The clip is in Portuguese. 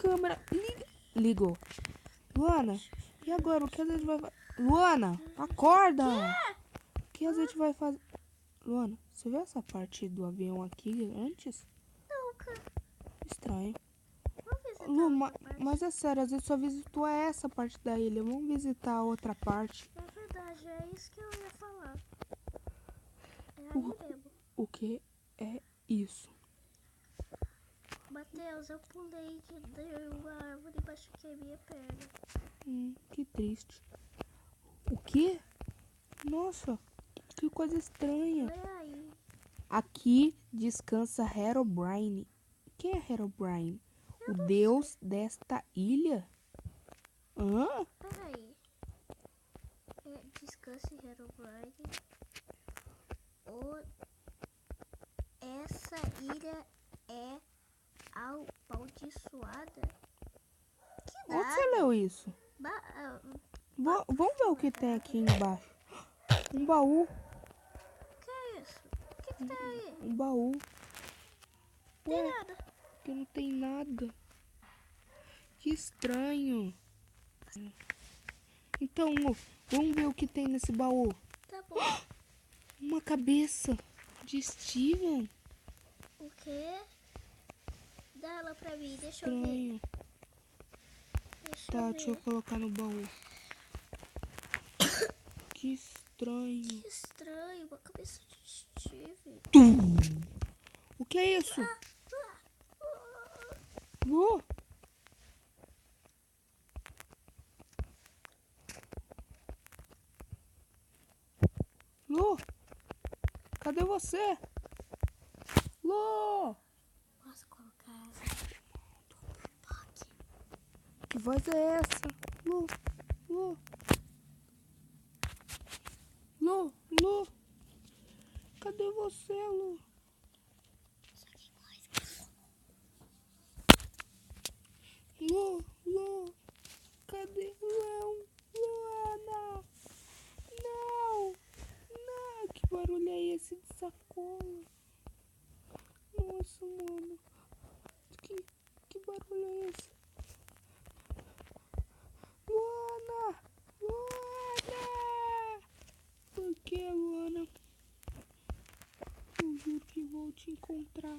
câmera. Ligou. Luana, e agora? O que a gente vai fazer? Luana, acorda! O que a gente vai fazer? Luana, você viu essa parte do avião aqui antes? Nunca. Estranho. Vamos visitar Lu, outra parte. mas é sério, a gente só visitou essa parte da ilha. Vamos visitar a outra parte. É verdade, é isso que eu ia falar. É aí mesmo. O que é isso? Matheus, eu pulei de uma árvore e machuquei minha perna. Que triste. O quê? Nossa, que coisa estranha. Olha aí. Aqui descansa Herobrine. Quem é Herobrine? O deus desta ilha? Hã? Peraí. Descanse, Herobrine. Essa ilha é amaldiçoada? Que Onde nada. você leu isso? Vamos ver o que tem aqui embaixo. Um baú. Que é isso? O que tá aí? Um baú. Não tem Ué, nada. que não tem nada. Que estranho. Então, vamos ver o que tem nesse baú. Tá bom. Uma cabeça de Steven. O quê? Dá ela pra mim, deixa eu ver. Estranho. Tá, deixa eu colocar no baú. Que estranho. Que estranho, uma cabeça de Steve. O que é isso? Lu? Lu? Cadê você? Lu? Posso colocar essa toque? Que voz é essa? Lu? Lu? Lu? Lu? Cadê você, Lu? Lu? Lu? Cadê? Não! Luana! Não! Não! Que barulho é esse de sacola? Nossa, mano. Que barulho é esse? Luana! Luana! Por que, Luana? Eu juro que vou te encontrar.